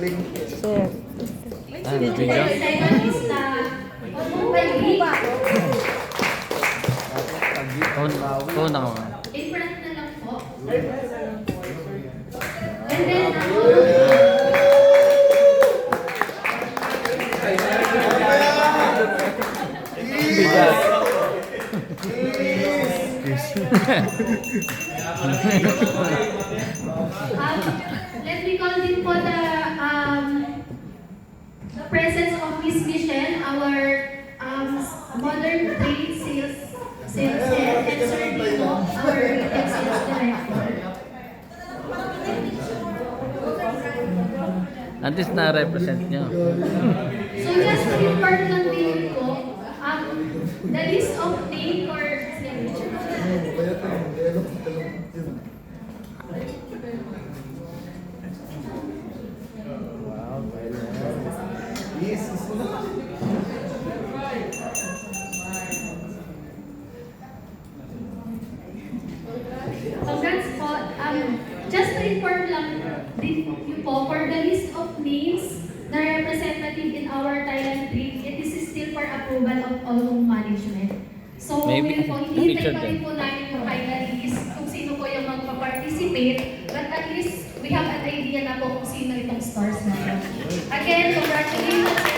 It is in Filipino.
Share. Video. Second is na Phone ako. in front na lang po. And then, let me call din po the presence of Miss Michelle, our modern trade sales head, and Sir Dino, our retail sales director. At least na-represent nyo. So just to report lang din po, the list of name for signature. Congrats po. Just to inform lang din you po, for the list of names na representative in our Thailand trip, it is still for approval of all management. So, Maybe, po, hinihintay picture pa rin din. po namin yung final list kung sino po yung magpa-participate. But at least, we have an idea na po kung sino itong stars na po. Again, congratulations